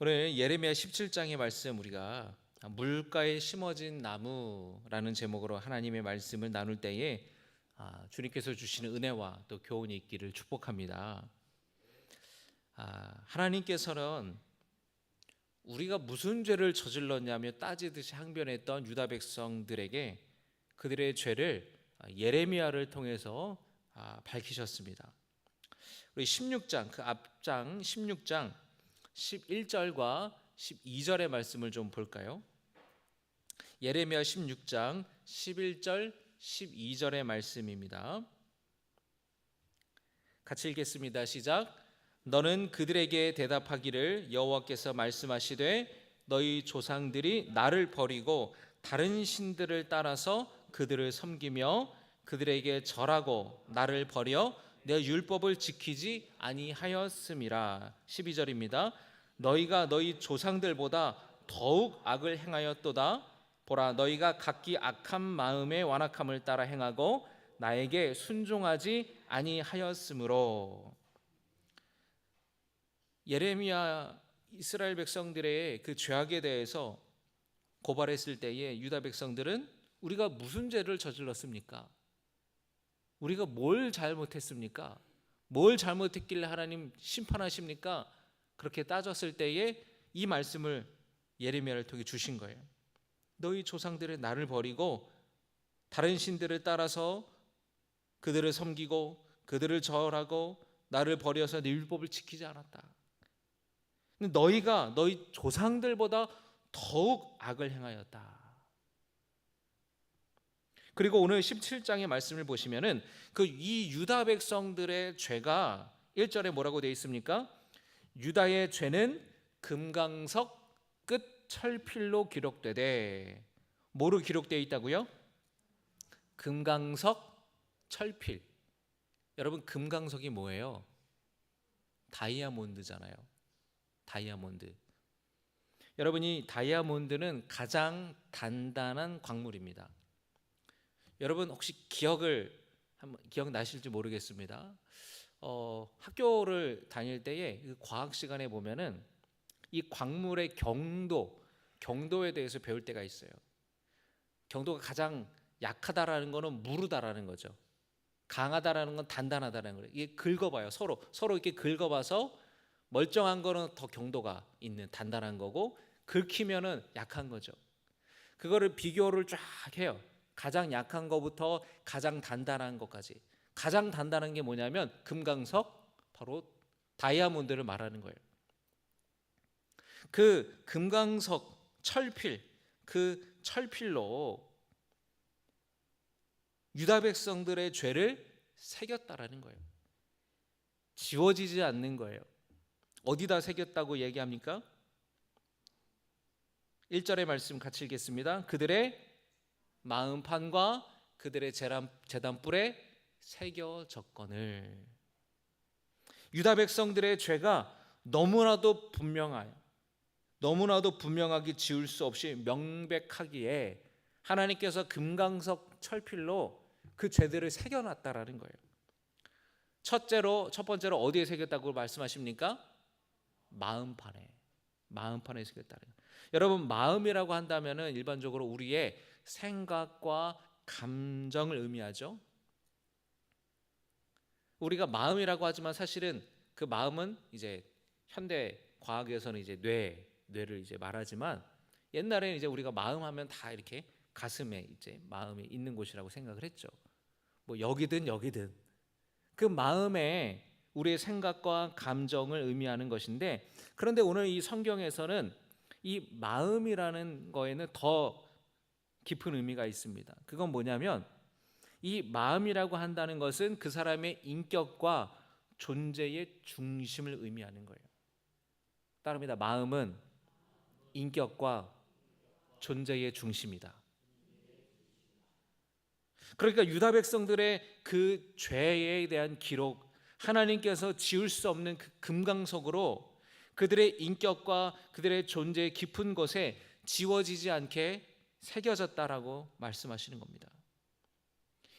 오늘 예레미야 17장의 말씀 우리가 물가에 심어진 나무라는 제목으로 하나님의 말씀을 나눌 때에 주님께서 주시는 은혜와 또 교훈이 있기를 축복합니다. 하나님께서는 우리가 무슨 죄를 저질렀냐며 따지듯이 항변했던 유다 백성들에게 그들의 죄를 예레미야를 통해서 밝히셨습니다. 우리 16장 그 앞장 16장 11절과 12절의 말씀을 좀 볼까요? 예레미야 16장 11절 12절의 말씀입니다. 같이 읽겠습니다. 시작. 너는 그들에게 대답하기를 여호와께서 말씀하시되 너희 조상들이 나를 버리고 다른 신들을 따라서 그들을 섬기며 그들에게 절하고 나를 버려 내 율법을 지키지 아니하였음이라. 12절입니다. 너희가 너희 조상들보다 더욱 악을 행하였도다. 보라, 너희가 각기 악한 마음의 완악함을 따라 행하고 나에게 순종하지 아니하였으므로. 예레미야 이스라엘 백성들의 그 죄악에 대해서 고발했을 때에 유다 백성들은 우리가 무슨 죄를 저질렀습니까? 우리가 뭘 잘못했습니까? 뭘 잘못했길래 하나님 심판하십니까? 그렇게 따졌을 때에 이 말씀을 예레미야를 통해 주신 거예요. 너희 조상들은 나를 버리고 다른 신들을 따라서 그들을 섬기고 그들을 절하고 나를 버려서 내 율법을 지키지 않았다. 근데 너희가 너희 조상들보다 더욱 악을 행하였다. 그리고 오늘 17장의 말씀을 보시면은 그 이 유다 백성들의 죄가 1절에 뭐라고 되어 있습니까? 유다의 죄는 금강석 끝 철필로 기록되되. 뭐로 기록되어 있다고요? 금강석 철필. 여러분, 금강석이 뭐예요? 다이아몬드잖아요. 다이아몬드. 여러분이 다이아몬드는 가장 단단한 광물입니다. 여러분 혹시 기억나실지 모르겠습니다. 학교를 다닐 때에 그 과학 시간에 보면은 이 광물의 경도에 대해서 배울 때가 있어요. 경도가 가장 약하다라는 거는 무르다라는 거죠. 강하다라는 건 단단하다라는 거예요. 이게 긁어봐요. 서로 이렇게 긁어봐서 멀쩡한 거는 더 경도가 있는 단단한 거고, 긁히면은 약한 거죠. 그거를 비교를 쫙 해요. 가장 약한 것부터 가장 단단한 것까지. 가장 단단한 게 뭐냐면 금강석, 바로 다이아몬드를 말하는 거예요. 그 금강석 철필, 그 철필로 유다 백성들의 죄를 새겼다라는 거예요. 지워지지 않는 거예요. 어디다 새겼다고 얘기합니까? 1절의 말씀 같이 읽겠습니다. 그들의 마음판과 그들의 제단불에 새겨졌거늘. 유다 백성들의 죄가 너무나도 분명하게 지울 수 없이 명백하기에 하나님께서 금강석 철필로 그 죄들을 새겨놨다라는 거예요. 첫 번째로 어디에 새겼다고 말씀하십니까? 마음판에 새겼다는 거예요. 여러분, 마음이라고 한다면은 일반적으로 우리의 생각과 감정을 의미하죠. 우리가 마음이라고 하지만 사실은 그 마음은 이제 현대 과학에서는 이제 뇌를 이제 말하지만, 옛날에는 이제 우리가 마음하면 다 이렇게 가슴에 이제 마음이 있는 곳이라고 생각을 했죠. 뭐 여기든 그 마음에 우리의 생각과 감정을 의미하는 것인데, 그런데 오늘 이 성경에서는 이 마음이라는 거에는 더 깊은 의미가 있습니다. 그건 뭐냐면 이 마음이라고 한다는 것은 그 사람의 인격과 존재의 중심을 의미하는 거예요. 따릅니다. 마음은 인격과 존재의 중심이다. 그러니까 유다 백성들의 그 죄에 대한 기록, 하나님께서 지울 수 없는 그 금강석으로 그들의 인격과 그들의 존재의 깊은 곳에 지워지지 않게 새겨졌다라고 말씀하시는 겁니다.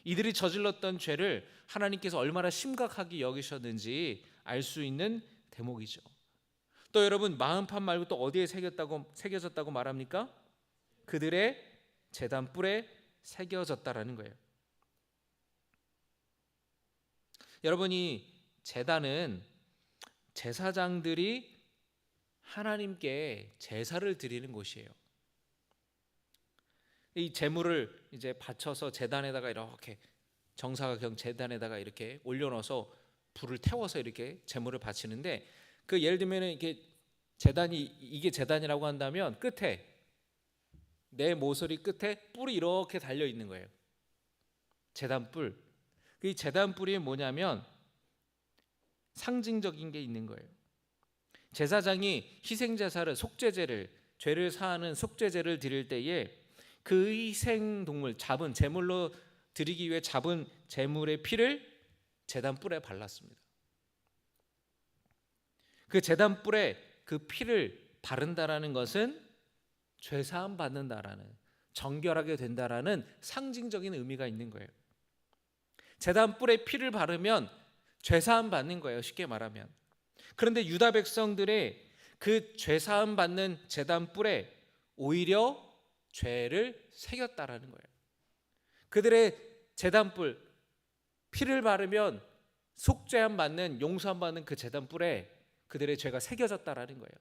이들이 저질렀던 죄를 하나님께서 얼마나 심각하게 여기셨는지 알 수 있는 대목이죠. 또 여러분 마음판 말고 또 어디에 새겨졌다고 말합니까? 그들의 제단 뿔에 새겨졌다라는 거예요. 여러분이 제단은 제사장들이 하나님께 제사를 드리는 곳이에요. 이 제물을 이제 바쳐서 제단에다가 이렇게 정사각형 제단에다가 이렇게 올려놓아서 불을 태워서 이렇게 제물을 바치는데, 그 예를 들면 이게 이게 제단이라고 한다면 끝에, 내 모서리 끝에 뿔이 이렇게 달려 있는 거예요. 제단 뿔. 이 제단 뿔이 뭐냐면 상징적인 게 있는 거예요. 제사장이 희생제사를, 속죄제를, 죄를 사하는 속죄제를 드릴 때에 그 희생 동물, 잡은 제물로 드리기 위해 잡은 제물의 피를 제단 뿔에 발랐습니다. 그 제단 뿔에 그 피를 바른다라는 것은 죄 사함 받는다라는, 정결하게 된다라는 상징적인 의미가 있는 거예요. 제단 뿔에 피를 바르면 죄 사함 받는 거예요, 쉽게 말하면. 그런데 유다 백성들의 그 죄 사함 받는 제단 뿔에 오히려 죄를 새겼다라는 거예요. 그들의 제단 뿔, 피를 바르면 속죄함 받는, 용서함 받는 그 제단 뿔에 그들의 죄가 새겨졌다라는 거예요.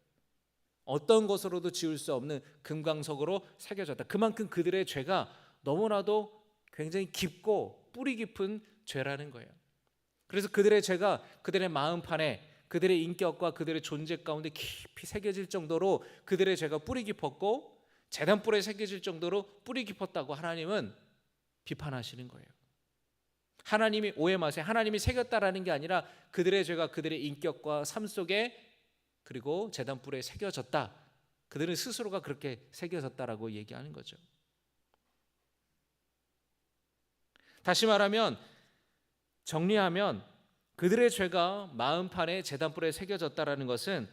어떤 것으로도 지울 수 없는 금강석으로 새겨졌다. 그만큼 그들의 죄가 너무나도 굉장히 깊고 뿌리 깊은 죄라는 거예요. 그래서 그들의 죄가 그들의 마음판에, 그들의 인격과 그들의 존재 가운데 깊이 새겨질 정도로 그들의 죄가 뿌리 깊었고, 제단뿔에 새겨질 정도로 뿌리 깊었다고 하나님은 비판하시는 거예요. 하나님이, 오해 마세요. 하나님이 새겼다라는 게 아니라 그들의 죄가 그들의 인격과 삶 속에, 그리고 제단뿔에 새겨졌다. 그들은 스스로가 그렇게 새겨졌다라고 얘기하는 거죠. 다시 말하면, 정리하면 그들의 죄가 마음판에 제단뿔에 새겨졌다라는 것은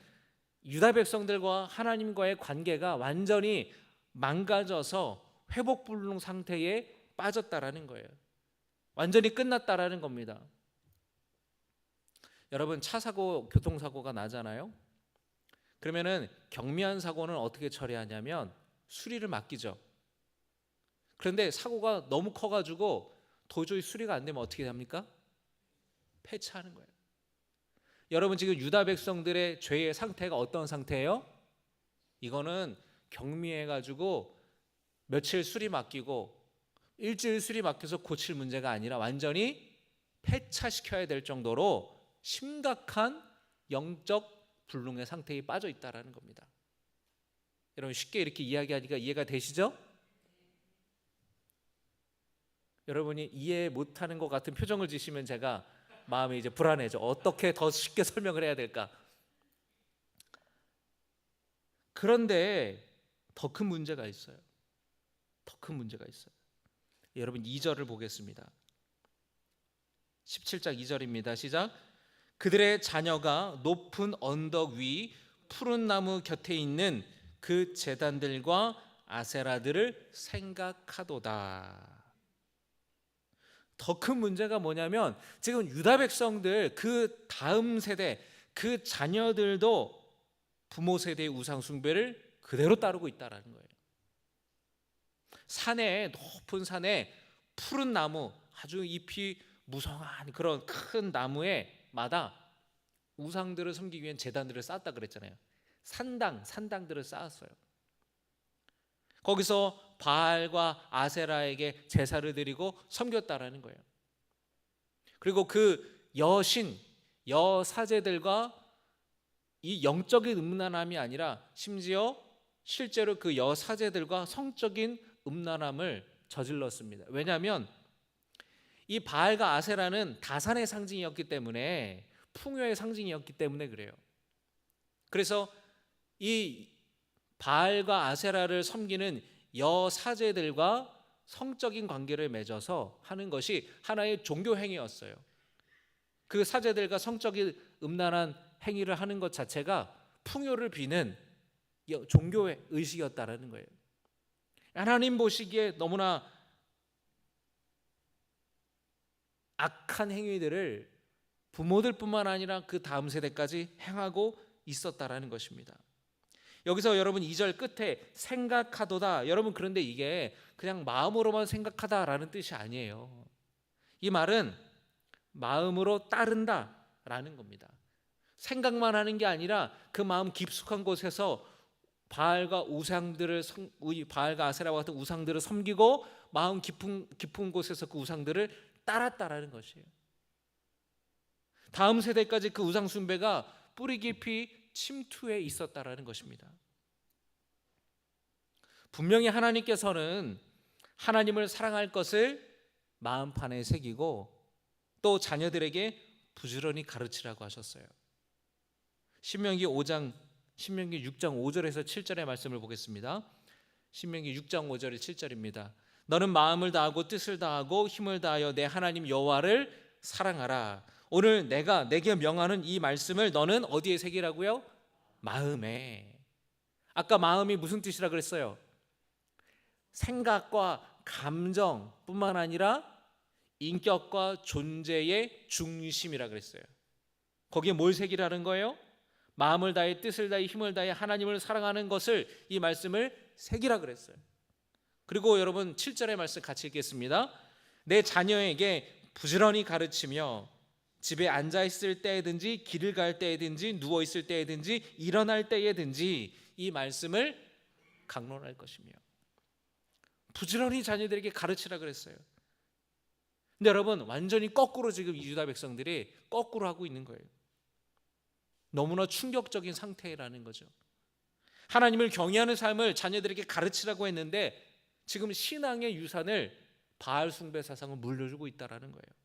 유다 백성들과 하나님과의 관계가 완전히 망가져서 회복불능 상태에 빠졌다라는 거예요. 완전히 끝났다라는 겁니다. 여러분, 차 사고, 교통사고가 나잖아요. 그러면은 경미한 사고는 어떻게 처리하냐면 수리를 맡기죠. 그런데 사고가 너무 커가지고 도저히 수리가 안 되면 어떻게 합니까? 폐차하는 거예요. 여러분, 지금 유다 백성들의 죄의 상태가 어떤 상태예요? 이거는 경미해가지고 며칠 수리 맡기고 일주일 수리 맡겨서 고칠 문제가 아니라 완전히 폐차시켜야 될 정도로 심각한 영적 불능의 상태에 빠져 있다라는 겁니다. 여러분, 쉽게 이렇게 이야기하니까 이해가 되시죠? 여러분이 이해 못하는 것 같은 표정을 지시면 제가 마음이 이제 불안해져. 어떻게 더 쉽게 설명을 해야 될까? 그런데 더 큰 문제가 있어요. 더 큰 문제가 있어요. 여러분, 2절을 보겠습니다. 17장 2절입니다. 시작. 그들의 자녀가 높은 언덕 위 푸른 나무 곁에 있는 그 제단들과 아세라들을 생각하도다. 더 큰 문제가 뭐냐면, 지금 유다 백성들 그 다음 세대, 그 자녀들도 부모 세대의 우상 숭배를 그대로 따르고 있다라는 거예요. 산에, 높은 산에 푸른 나무, 아주 잎이 무성한 그런 큰 나무에 마다 우상들을 섬기기 위한 제단들을 쌓았다 그랬잖아요. 산당들을 쌓았어요. 거기서 바알과 아세라에게 제사를 드리고 섬겼다라는 거예요. 그리고 그 여신, 여사제들과 이 영적인 음란함이 아니라 심지어 실제로 그 여사제들과 성적인 음란함을 저질렀습니다. 왜냐하면 이 바알과 아세라는 다산의 상징이었기 때문에, 풍요의 상징이었기 때문에 그래요. 그래서 이 바알과 아세라를 섬기는 여사제들과 성적인 관계를 맺어서 하는 것이 하나의 종교 행위였어요. 그 사제들과 성적인 음란한 행위를 하는 것 자체가 풍요를 비는 종교 의식이었다라는 거예요. 하나님 보시기에 너무나 악한 행위들을 부모들뿐만 아니라 그 다음 세대까지 행하고 있었다라는 것입니다. 여기서 여러분 2절 끝에 생각하도다, 여러분 그런데 이게 그냥 마음으로만 생각하다라는 뜻이 아니에요. 이 말은 마음으로 따른다라는 겁니다. 생각만 하는 게 아니라 그 마음 깊숙한 곳에서 바알과 아세라와 같은 우상들을 섬기고 마음 깊은 곳에서 그 우상들을 따랐다라는 것이에요. 다음 세대까지 그 우상 숭배가 뿌리 깊이 침투해 있었다라는 것입니다. 분명히 하나님께서는 하나님을 사랑할 것을 마음판에 새기고 또 자녀들에게 부지런히 가르치라고 하셨어요. 신명기 6장 5절에서 7절의 말씀을 보겠습니다. 신명기 6장 5절에 7절입니다. 너는 마음을 다하고 뜻을 다하고 힘을 다하여 내 하나님 여호와를 사랑하라. 오늘 내가 내게 명하는 이 말씀을 너는 어디에 새기라고요? 마음에. 아까 마음이 무슨 뜻이라 그랬어요? 생각과 감정뿐만 아니라 인격과 존재의 중심이라 그랬어요. 거기에 뭘 새기라는 거예요? 마음을 다해 뜻을 다해 힘을 다해 하나님을 사랑하는 것을, 이 말씀을 새기라 그랬어요. 그리고 여러분 7절의 말씀 같이 읽겠습니다. 내 자녀에게 부지런히 가르치며 집에 앉아 있을 때든지 길을 갈 때든지 누워 있을 때든지 일어날 때든지 이 말씀을 강론할 것이며. 부지런히 자녀들에게 가르치라 그랬어요. 근데 여러분 완전히 거꾸로 지금 유다 백성들이 거꾸로 하고 있는 거예요. 너무나 충격적인 상태라는 거죠. 하나님을 경외하는 삶을 자녀들에게 가르치라고 했는데 지금 신앙의 유산을 바알 숭배 사상을 물려주고 있다라는 거예요.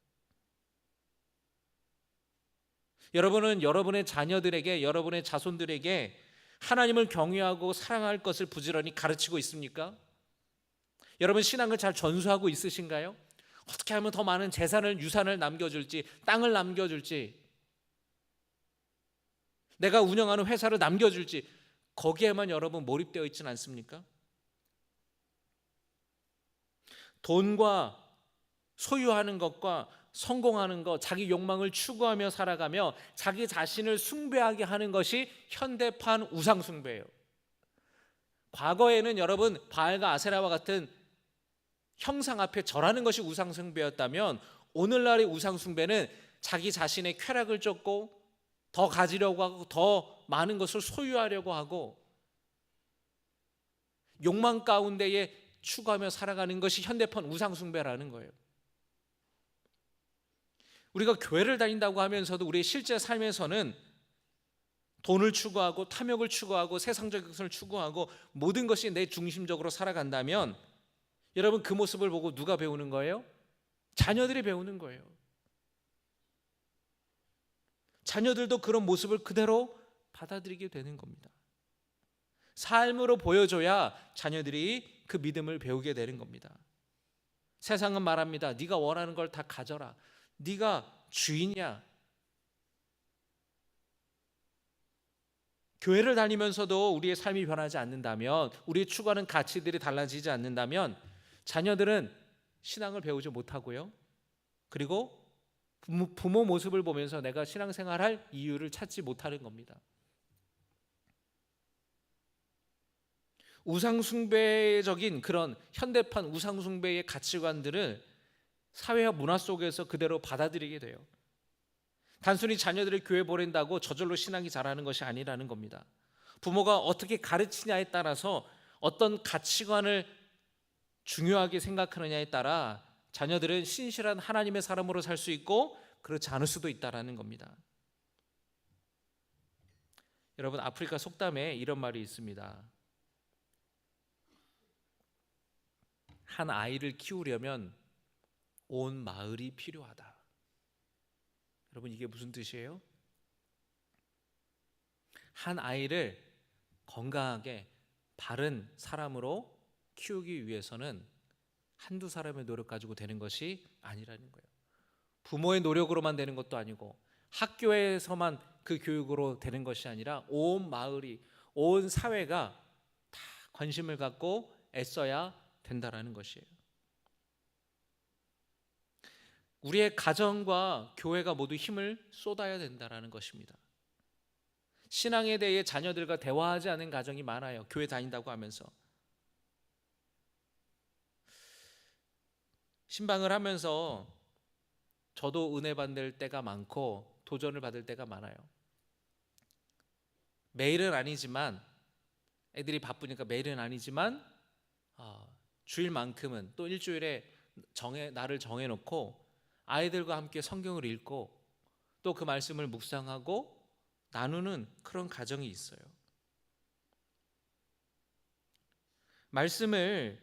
여러분은 여러분의 자녀들에게, 여러분의 자손들에게 하나님을 경외하고 사랑할 것을 부지런히 가르치고 있습니까? 여러분 신앙을 잘 전수하고 있으신가요? 어떻게 하면 더 많은 재산을, 유산을 남겨줄지, 땅을 남겨줄지, 내가 운영하는 회사를 남겨줄지, 거기에만 여러분 몰입되어 있지는 않습니까? 돈과 소유하는 것과 성공하는 것, 자기 욕망을 추구하며 살아가며 자기 자신을 숭배하게 하는 것이 현대판 우상 숭배예요. 과거에는 여러분 바알과 아세라와 같은 형상 앞에 절하는 것이 우상 숭배였다면 오늘날의 우상 숭배는 자기 자신의 쾌락을 쫓고 더 가지려고 하고 더 많은 것을 소유하려고 하고 욕망 가운데에 추구하며 살아가는 것이 현대판 우상 숭배라는 거예요. 우리가 교회를 다닌다고 하면서도 우리의 실제 삶에서는 돈을 추구하고 탐욕을 추구하고 세상적인 것을 추구하고 모든 것이 내 중심적으로 살아간다면 여러분 그 모습을 보고 누가 배우는 거예요? 자녀들이 배우는 거예요. 자녀들도 그런 모습을 그대로 받아들이게 되는 겁니다. 삶으로 보여줘야 자녀들이 그 믿음을 배우게 되는 겁니다. 세상은 말합니다. 네가 원하는 걸 다 가져라. 네가 주인이야. 교회를 다니면서도 우리의 삶이 변하지 않는다면, 우리의 추구하는 가치들이 달라지지 않는다면 자녀들은 신앙을 배우지 못하고요. 그리고 부모 모습을 보면서 내가 신앙생활할 이유를 찾지 못하는 겁니다. 우상숭배적인 그런 현대판 우상숭배의 가치관들을 사회와 문화 속에서 그대로 받아들이게 돼요. 단순히 자녀들을 교회 보낸다고 저절로 신앙이 자라는 것이 아니라는 겁니다. 부모가 어떻게 가르치냐에 따라서 어떤 가치관을 중요하게 생각하느냐에 따라 자녀들은 신실한 하나님의 사람으로 살 수 있고 그렇지 않을 수도 있다라는 겁니다. 여러분 아프리카 속담에 이런 말이 있습니다. 한 아이를 키우려면 온 마을이 필요하다. 여러분 이게 무슨 뜻이에요? 한 아이를 건강하게 바른 사람으로 키우기 위해서는 한두 사람의 노력 가지고 되는 것이 아니라는 거예요. 부모의 노력으로만 되는 것도 아니고 학교에서만 그 교육으로 되는 것이 아니라 온 마을이, 온 사회가 다 관심을 갖고 애써야 된다라는 것이에요. 우리의 가정과 교회가 모두 힘을 쏟아야 된다라는 것입니다. 신앙에 대해 자녀들과 대화하지 않은 가정이 많아요. 교회 다닌다고 하면서. 신방을 하면서 저도 은혜 받을 때가 많고 도전을 받을 때가 많아요. 매일은 아니지만, 애들이 바쁘니까 매일은 아니지만 주일만큼은 또 일주일에 날을 정해놓고 아이들과 함께 성경을 읽고 또 그 말씀을 묵상하고 나누는 그런 가정이 있어요. 말씀을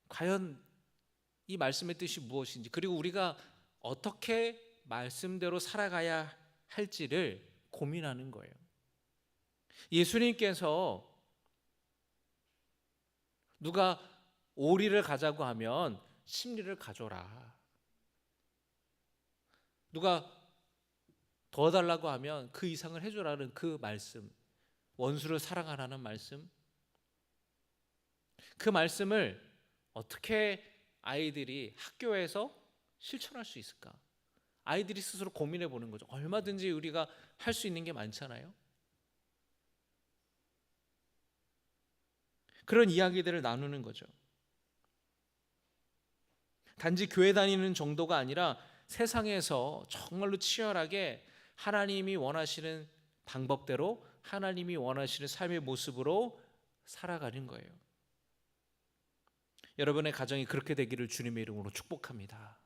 과연 이 말씀의 뜻이 무엇인지, 그리고 우리가 어떻게 말씀대로 살아가야 할지를 고민하는 거예요. 예수님께서 누가 오리를 가자고 하면 십리를 가져라. 누가 더 달라고 하면 그 이상을 해줘라는 그 말씀, 원수를 사랑하라는 말씀, 그 말씀을 어떻게 아이들이 학교에서 실천할 수 있을까? 아이들이 스스로 고민해 보는 거죠. 얼마든지 우리가 할 수 있는 게 많잖아요. 그런 이야기들을 나누는 거죠. 단지 교회 다니는 정도가 아니라 세상에서 정말로 치열하게 하나님이 원하시는 방법대로, 하나님이 원하시는 삶의 모습으로 살아가는 거예요. 여러분의 가정이 그렇게 되기를 주님의 이름으로 축복합니다.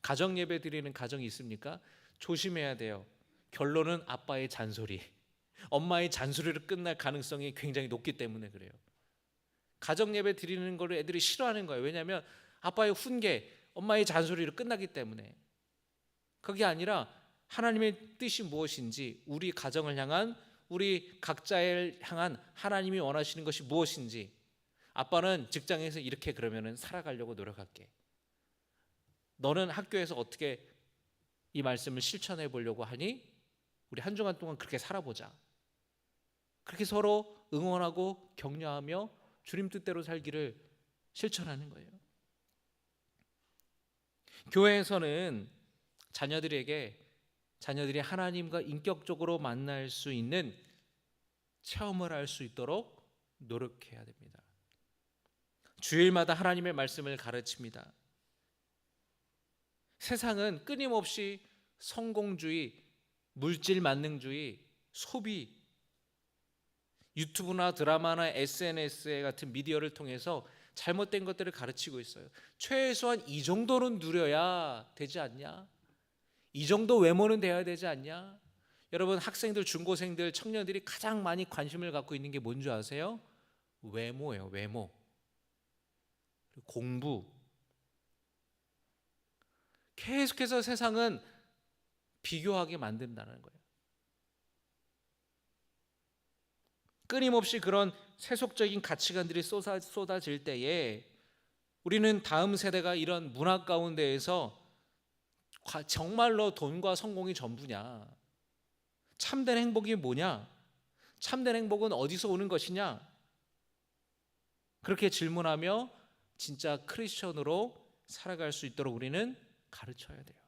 가정 예배 드리는 가정이 있습니까? 조심해야 돼요. 결론은 아빠의 잔소리, 엄마의 잔소리로 끝날 가능성이 굉장히 높기 때문에 그래요. 가정 예배 드리는 걸 애들이 싫어하는 거예요. 왜냐하면 아빠의 훈계, 엄마의 잔소리로 끝나기 때문에. 그게 아니라 하나님의 뜻이 무엇인지, 우리 가정을 향한, 우리 각자를 향한 하나님이 원하시는 것이 무엇인지, 아빠는 직장에서 이렇게 그러면은 살아가려고 노력할게. 너는 학교에서 어떻게 이 말씀을 실천해 보려고 하니? 우리 한 주간 동안 그렇게 살아보자. 그렇게 서로 응원하고 격려하며 주님 뜻대로 살기를 실천하는 거예요. 교회에서는 자녀들이 하나님과 인격적으로 만날 수 있는 체험을 할 수 있도록 노력해야 됩니다. 주일마다 하나님의 말씀을 가르칩니다. 세상은 끊임없이 성공주의, 물질 만능주의, 소비, 유튜브나 드라마나 SNS 같은 미디어를 통해서 잘못된 것들을 가르치고 있어요. 최소한 이 정도는 누려야 되지 않냐? 이 정도 외모는 돼야 되지 않냐? 여러분, 학생들, 중고생들, 청년들이 가장 많이 관심을 갖고 있는 게 뭔지 아세요? 외모예요. 외모. 공부. 계속해서 세상은 비교하게 만든다는 거예요. 끊임없이 그런 세속적인 가치관들이 쏟아질 때에 우리는 다음 세대가 이런 문화 가운데에서 정말로 돈과 성공이 전부냐? 참된 행복이 뭐냐? 참된 행복은 어디서 오는 것이냐? 그렇게 질문하며 진짜 크리스천으로 살아갈 수 있도록 우리는 가르쳐야 돼요.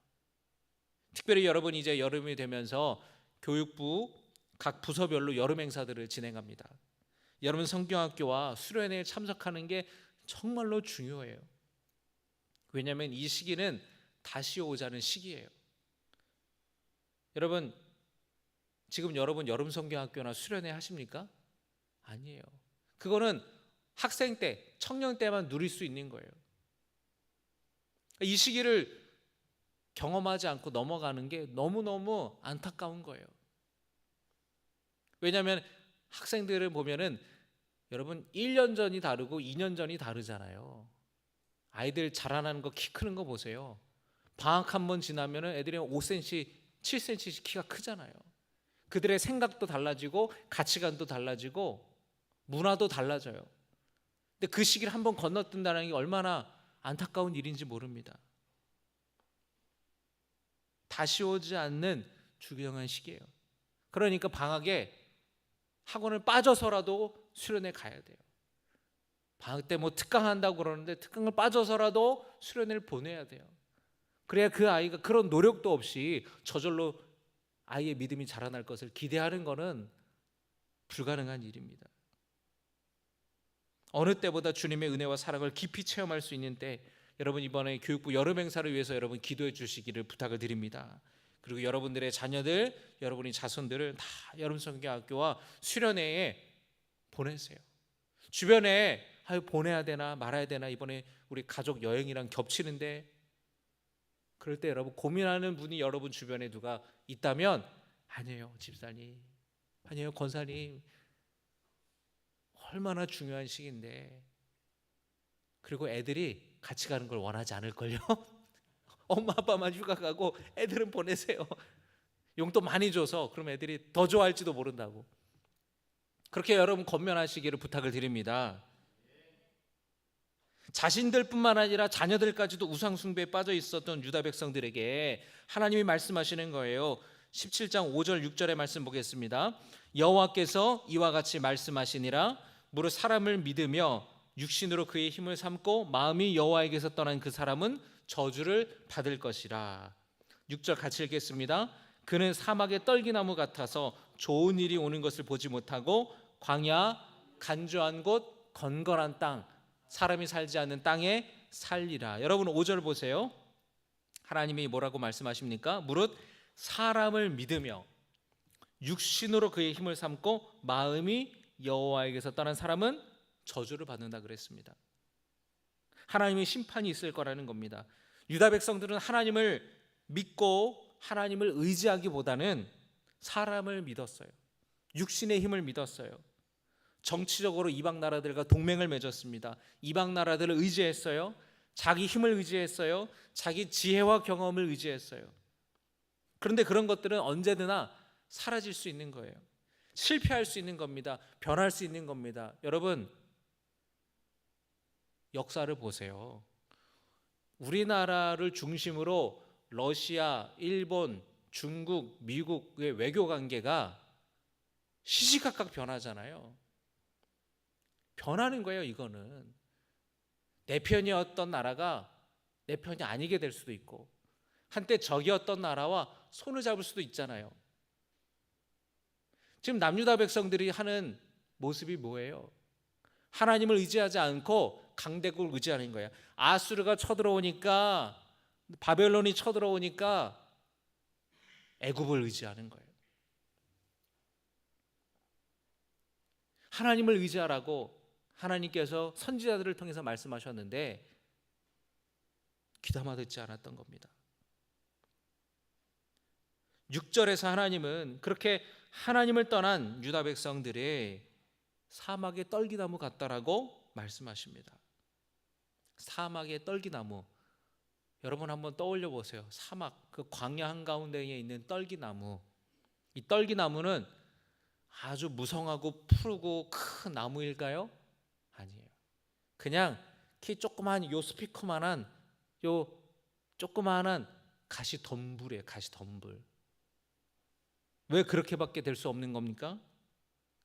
특별히 여러분이 이제 여름이 되면서 교육부 각 부서별로 여름 행사들을 진행합니다. 여러분 성경학교와 수련회에 참석하는 게 정말로 중요해요. 왜냐하면 이 시기는 다시 오자는 시기예요. 여러분, 지금 여러분 여름 성경학교나 수련회 하십니까? 아니에요. 그거는 학생 때, 청년 때만 누릴 수 있는 거예요. 이 시기를 경험하지 않고 넘어가는 게 너무너무 안타까운 거예요. 왜냐하면 학생들을 보면은 여러분 1년 전이 다르고 2년 전이 다르잖아요. 아이들 자라나는 거, 키 크는 거 보세요. 방학 한 번 지나면은 애들이 5cm, 7cm씩 키가 크잖아요. 그들의 생각도 달라지고 가치관도 달라지고 문화도 달라져요. 근데 그 시기를 한번 건너뛴다는 게 얼마나 안타까운 일인지 모릅니다. 다시 오지 않는 중요한 시기예요. 그러니까 방학에 학원을 빠져서라도 수련회 가야 돼요. 방학 때 뭐 특강한다고 그러는데 특강을 빠져서라도 수련회를 보내야 돼요. 그래야 그 아이가 그런 노력도 없이 저절로 아이의 믿음이 자라날 것을 기대하는 것은 불가능한 일입니다. 어느 때보다 주님의 은혜와 사랑을 깊이 체험할 수 있는 때, 여러분 이번에 교육부 여름 행사를 위해서 여러분 기도해 주시기를 부탁을 드립니다. 그리고 여러분들의 자녀들, 여러분의 자손들을 다 여름 성경학교와 수련회에 보내세요. 주변에 보내야 되나 말아야 되나, 이번에 우리 가족 여행이랑 겹치는데, 그럴 때 여러분 고민하는 분이 여러분 주변에 누가 있다면, 아니에요 집사님, 아니에요 권사님, 얼마나 중요한 시기인데, 그리고 애들이 같이 가는 걸 원하지 않을걸요. 엄마 아빠만 휴가 가고 애들은 보내세요. 용돈 많이 줘서 그럼 애들이 더 좋아할지도 모른다고. 그렇게 여러분 권면하시기를 부탁을 드립니다. 자신들뿐만 아니라 자녀들까지도 우상 숭배에 빠져 있었던 유다 백성들에게 하나님이 말씀하시는 거예요. 17장 5절 6절의 말씀 보겠습니다. 여호와께서 이와 같이 말씀하시니라. 무릇 사람을 믿으며 육신으로 그의 힘을 삼고 마음이 여호와에게서 떠난 그 사람은 저주를 받을 것이라. 6절 같이 읽겠습니다. 그는 사막의 떨기나무 같아서 좋은 일이 오는 것을 보지 못하고 광야 간조한 곳 건건한 땅, 사람이 살지 않는 땅에 살리라. 여러분 5절 보세요. 하나님이 뭐라고 말씀하십니까? 무릇 사람을 믿으며 육신으로 그의 힘을 삼고 마음이 여호와에게서 떠난 사람은 저주를 받는다 그랬습니다. 하나님의 심판이 있을 거라는 겁니다. 유다 백성들은 하나님을 믿고 하나님을 의지하기보다는 사람을 믿었어요. 육신의 힘을 믿었어요. 정치적으로 이방 나라들과 동맹을 맺었습니다. 이방 나라들을 의지했어요. 자기 힘을 의지했어요. 자기 지혜와 경험을 의지했어요. 그런데 그런 것들은 언제나 사라질 수 있는 거예요. 실패할 수 있는 겁니다. 변할 수 있는 겁니다. 여러분 역사를 보세요. 우리나라를 중심으로 러시아, 일본, 중국, 미국의 외교 관계가 시시각각 변하잖아요. 변하는 거예요. 이거는 내 편이었던 나라가 내 편이 아니게 될 수도 있고, 한때 적이었던 나라와 손을 잡을 수도 있잖아요. 지금 남유다 백성들이 하는 모습이 뭐예요? 하나님을 의지하지 않고 강대국을 의지하는 거예요. 아수르가 쳐들어오니까, 바벨론이 쳐들어오니까 애굽을 의지하는 거예요. 하나님을 의지하라고 하나님께서 선지자들을 통해서 말씀하셨는데 귀담아 듣지 않았던 겁니다. 6절에서 하나님은 그렇게 하나님을 떠난 유다 백성들의 사막의 떨기나무 같다라고 말씀하십니다. 사막의 떨기나무, 여러분 한번 떠올려 보세요. 사막, 그 광야 한가운데에 있는 떨기나무. 이 떨기나무는 아주 무성하고 푸르고 큰 나무일까요? 아니에요. 그냥 키 조그만 요 스피커만한 요 조그만한 가시덤불이에요. 가시덤불. 왜 그렇게밖에 될 수 없는 겁니까?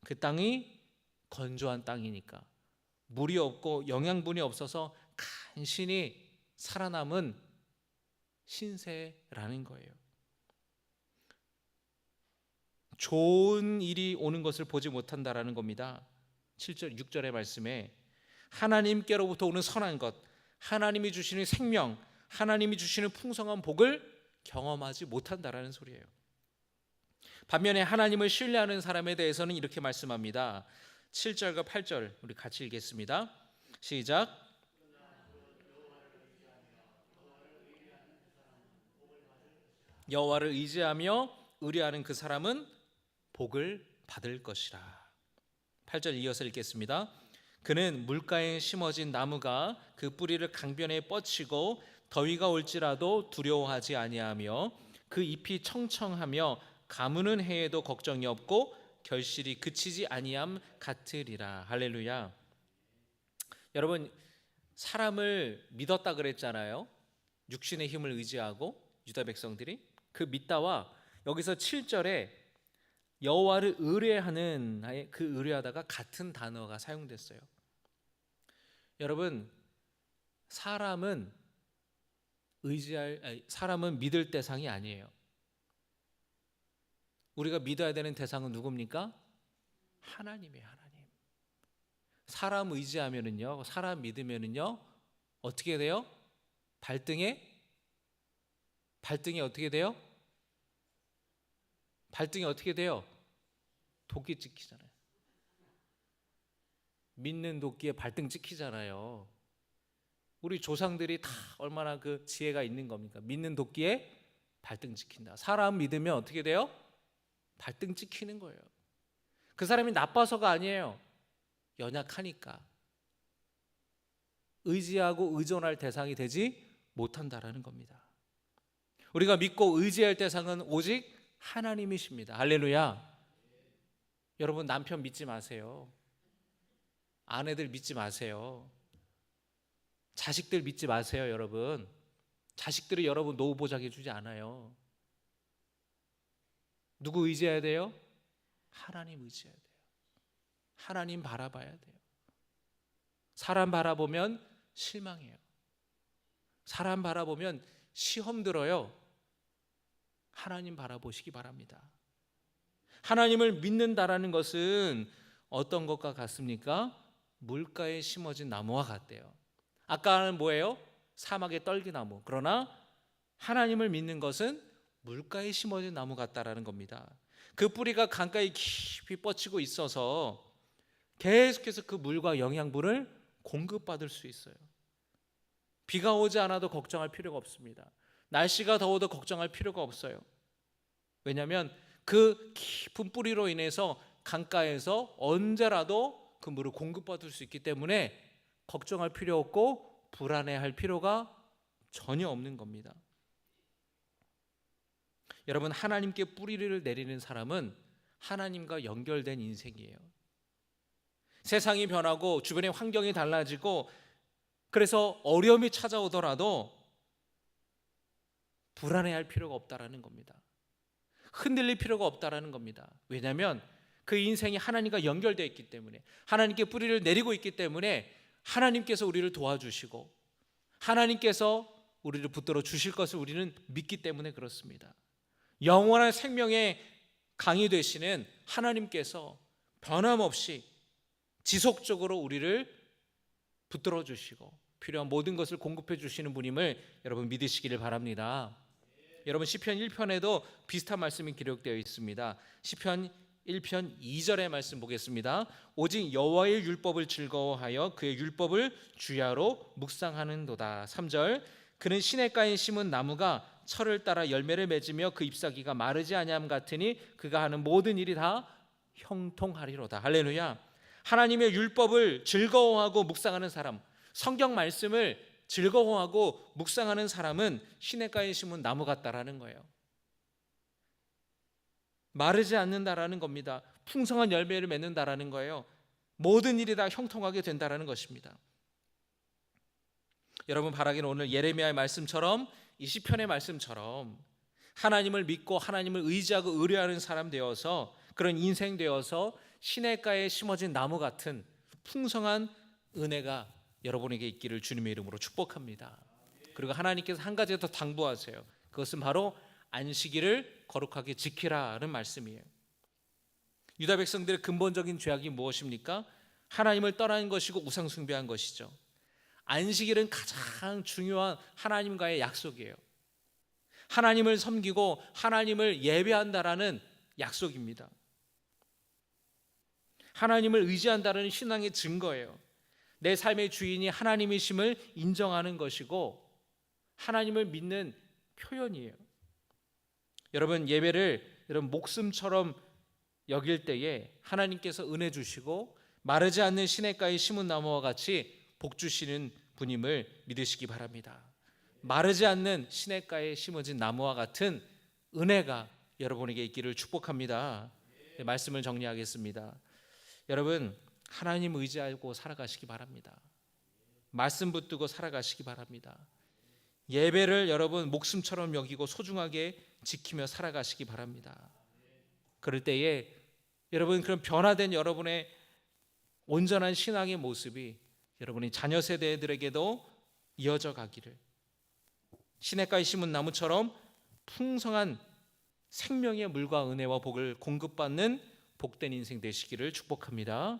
그 땅이 건조한 땅이니까, 물이 없고 영양분이 없어서 간신히 살아남은 신세라는 거예요. 좋은 일이 오는 것을 보지 못한다라는 겁니다. 7절 6절의 말씀에 하나님께로부터 오는 선한 것, 하나님이 주시는 생명, 하나님이 주시는 풍성한 복을 경험하지 못한다라는 소리예요. 반면에 하나님을 신뢰하는 사람에 대해서는 이렇게 말씀합니다. 7절과 8절 우리 같이 읽겠습니다. 시작. 여호와를 의지하며 의뢰하는 그 사람은 복을 받을 것이라. 8절 이어서 읽겠습니다. 그는 물가에 심어진 나무가 그 뿌리를 강변에 뻗치고 더위가 올지라도 두려워하지 아니하며 그 잎이 청청하며 가무는 해에도 걱정이 없고 결실이 그치지 아니함 같으리라. 할렐루야. 여러분 사람을 믿었다 그랬잖아요. 육신의 힘을 의지하고 유다 백성들이 그 믿다와 여기서 7절에 여호와를 의뢰하는 그 의뢰하다가 같은 단어가 사용됐어요. 여러분 사람은 믿을 대상이 아니에요. 우리가 믿어야 되는 대상은 누굽니까? 하나님이에요. 하나님. 사람 의지하면은요, 사람 믿으면은요, 어떻게 돼요? 발등에 어떻게 돼요? 발등에 어떻게 돼요? 도끼 찍히잖아요. 믿는 도끼에 발등 찍히잖아요. 우리 조상들이 다 얼마나 그 지혜가 있는 겁니까? 믿는 도끼에 발등 찍힌다. 사람 믿으면 어떻게 돼요? 발등 찍히는 거예요. 그 사람이 나빠서가 아니에요. 연약하니까. 의지하고 의존할 대상이 되지 못한다라는 겁니다. 우리가 믿고 의지할 대상은 오직 하나님이십니다. 할렐루야. 여러분, 남편 믿지 마세요. 아내들 믿지 마세요. 자식들 믿지 마세요. 여러분, 자식들이 여러분 노후 보장해 주지 않아요. 누구 의지해야 돼요? 하나님 의지해야 돼요. 하나님 바라봐야 돼요. 사람 바라보면 실망해요. 사람 바라보면 시험 들어요. 하나님 바라보시기 바랍니다. 하나님을 믿는다라는 것은 어떤 것과 같습니까? 물가에 심어진 나무와 같대요. 아까는 뭐예요? 사막의 떨기나무. 그러나 하나님을 믿는 것은 물가에 심어진 나무 같다라는 겁니다. 그 뿌리가 강가에 깊이 뻗치고 있어서 계속해서 그 물과 영양분을 공급받을 수 있어요. 비가 오지 않아도 걱정할 필요가 없습니다. 날씨가 더워도 걱정할 필요가 없어요. 왜냐하면 그 깊은 뿌리로 인해서 강가에서 언제라도 그 물을 공급받을 수 있기 때문에 걱정할 필요 없고 불안해할 필요가 전혀 없는 겁니다. 여러분, 하나님께 뿌리를 내리는 사람은 하나님과 연결된 인생이에요. 세상이 변하고 주변의 환경이 달라지고 그래서 어려움이 찾아오더라도 불안해할 필요가 없다라는 겁니다. 흔들릴 필요가 없다라는 겁니다. 왜냐하면 그 인생이 하나님과 연결되어 있기 때문에, 하나님께 뿌리를 내리고 있기 때문에 하나님께서 우리를 도와주시고 하나님께서 우리를 붙들어 주실 것을 우리는 믿기 때문에 그렇습니다. 영원한 생명의 강이 되시는 하나님께서 변함없이 지속적으로 우리를 붙들어 주시고 필요한 모든 것을 공급해 주시는 분임을 여러분 믿으시기를 바랍니다. 여러분, 시편 1편에도 비슷한 말씀이 기록되어 있습니다. 시편 1편 2절의 말씀 보겠습니다. 오직 여호와의 율법을 즐거워하여 그의 율법을 주야로 묵상하는도다. 3절, 그는 시냇가에 심은 나무가 철을 따라 열매를 맺으며 그 잎사귀가 마르지 아니함 같으니 그가 하는 모든 일이 다 형통하리로다. 할렐루야. 하나님의 율법을 즐거워하고 묵상하는 사람, 성경 말씀을 즐거워하고 묵상하는 사람은 시냇가에 심은 나무 같다라는 거예요. 마르지 않는다라는 겁니다. 풍성한 열매를 맺는다라는 거예요. 모든 일이 다 형통하게 된다라는 것입니다. 여러분, 바라기는 오늘 예레미야의 말씀처럼, 이 시편의 말씀처럼 하나님을 믿고 하나님을 의지하고 의뢰하는 사람 되어서, 그런 인생 되어서 시냇가에 심어진 나무 같은 풍성한 은혜가 여러분에게 있기를 주님의 이름으로 축복합니다. 그리고 하나님께서 한 가지 더 당부하세요. 그것은 바로 안식일을 거룩하게 지키라는 말씀이에요. 유다 백성들의 근본적인 죄악이 무엇입니까? 하나님을 떠난 것이고 우상 숭배한 것이죠. 안식일은 가장 중요한 하나님과의 약속이에요. 하나님을 섬기고 하나님을 예배한다라는 약속입니다. 하나님을 의지한다는 신앙의 증거예요. 내 삶의 주인이 하나님이심을 인정하는 것이고 하나님을 믿는 표현이에요. 여러분, 예배를 여러분 목숨처럼 여길 때에 하나님께서 은혜 주시고 마르지 않는 시냇가에 심은 나무와 같이 복 주시는 분임을 믿으시기 바랍니다. 마르지 않는 시냇가에 심어진 나무와 같은 은혜가 여러분에게 있기를 축복합니다. 말씀을 정리하겠습니다. 여러분, 하나님 의지하고 살아가시기 바랍니다. 말씀 붙들고 살아가시기 바랍니다. 예배를 여러분 목숨처럼 여기고 소중하게 지키며 살아가시기 바랍니다. 그럴 때에 여러분, 그런 변화된 여러분의 온전한 신앙의 모습이 여러분의 자녀 세대들에게도 이어져 가기를, 시냇가에 심은 나무처럼 풍성한 생명의 물과 은혜와 복을 공급받는 복된 인생 되시기를 축복합니다.